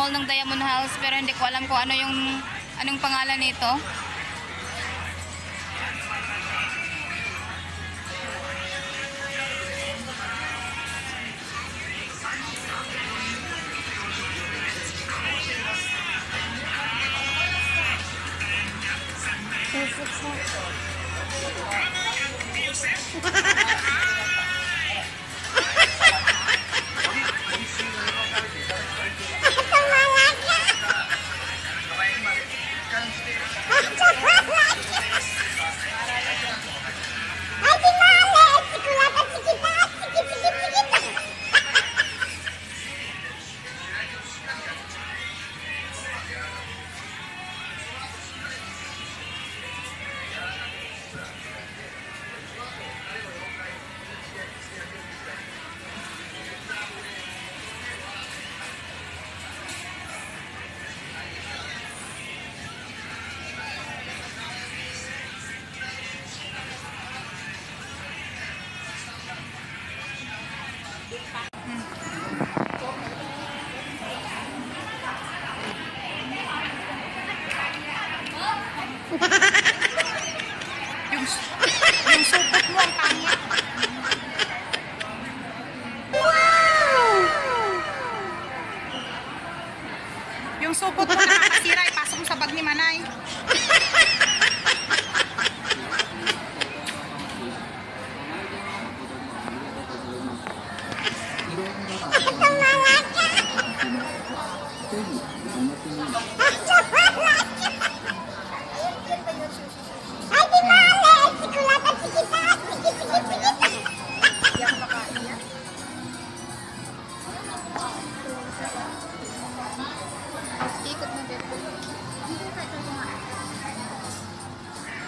mall ng Diamond House, pero hindi ko alam kung anong pangalan nito. Yung supot mo ang pangit. Wow! Yung supot mo nakakasira, ipasok mo sa bag ni Manay.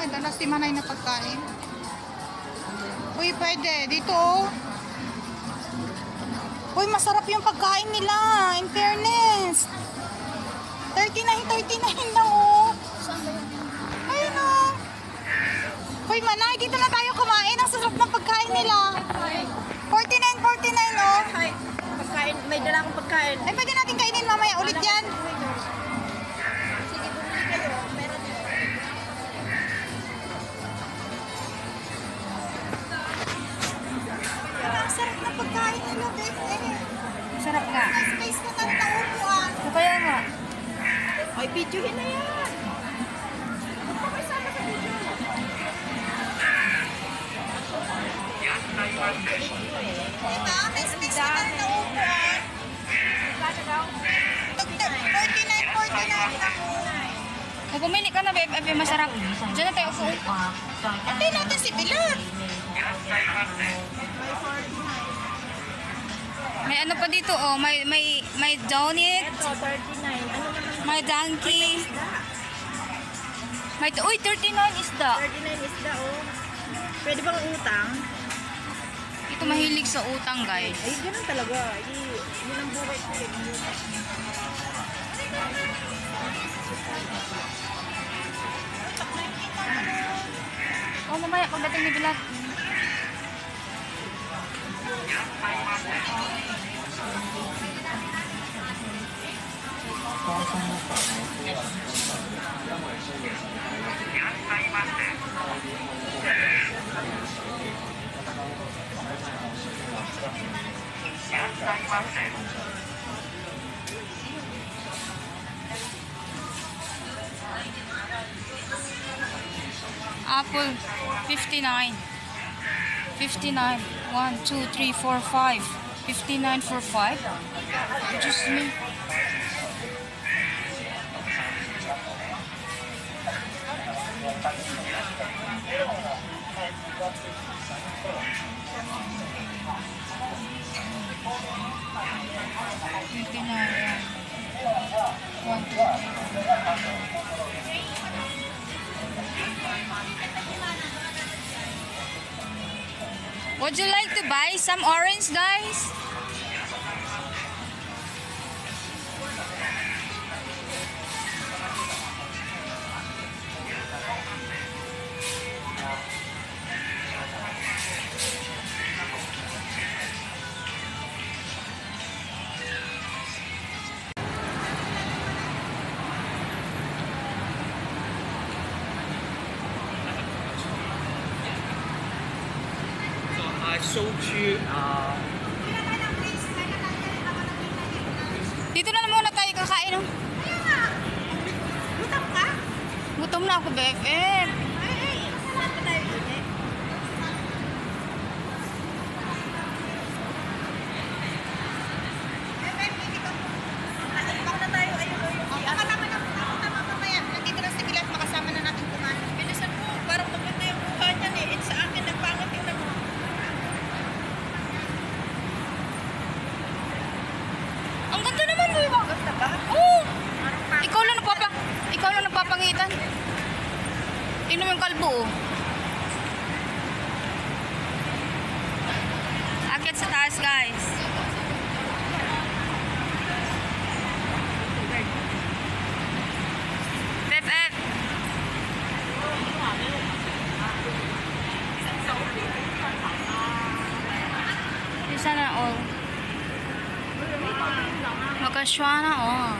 Ay, dalas si Manay na pagkain. Uy, pwede. Dito, oh. Uy, masarap yung pagkain nila. In fairness. 39 lang, oh. Ayun, oh. Uy, Manay, dito na tayo kumain. Ang sarap ng pagkain nila. 49, oh. Pagkain, may dala akong pagkain. Ay, pwede natin kainin mamaya ulit yan. Sige, bumili kayo. Meron din. Ang sarap ng pagkain nila, babe. Sarap nga. May space na tayo na upuan. So, kaya nga. Ay, videohin na yan. Diba? May space na tayo na upuan. 49 lang. Kung bumili ka na, babe, ay masarap. Diyan na tayo upo. Hindi natin si Pilar. May ano pa dito, oh. May donut. Ito, 39. Ano naman? May donkey. Uy, 39 isda. 39 isda, oh. Pwede bang utang? Ito mahilig sa utang, guys. Ay, ganun talaga. Yun ang buhay ko. Oh, mamaya, pagdating ni Bilal. Apple, 59. 59. 1, 2, 3, 4, 5. 59 for 5. Just me. Would you like to buy some orange, guys? 收区Dito na muna tayo kakain, oh. Lutang ka? Gutom na ako, BFF. Ay, saan pa tayo dun eh? Baka na tayo, ayun o yung Makasama na tama mamaya. Nandito na sa bilat, makasama na natin kumain. bilisan mo, parang maganda yung mukha niyan eh. Sa akin, nagpangit yung naman. Ang ganda naman, boy. Ganda ba? Oo. Parang pangit. Ikaw lang napapangitan. Tingnan mo yung kalbo, oh. Akit sa taas, guys. BFF. Isa na all. Makasya na all.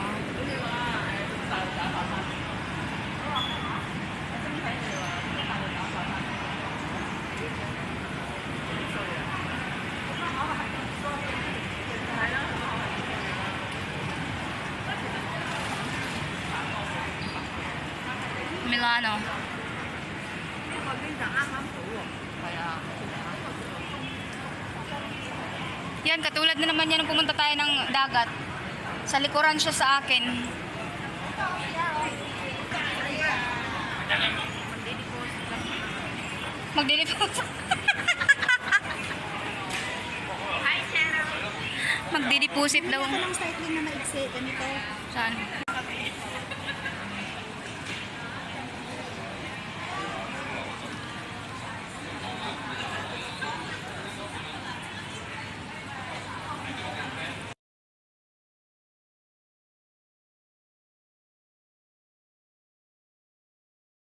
Milano. Yan, katulad na naman yan nung pumunta tayo ng dagat. Sa likuran siya sa akin. Magdideposit. Magdideposit daw. Ang cycling na maigsi, ganito. Saan?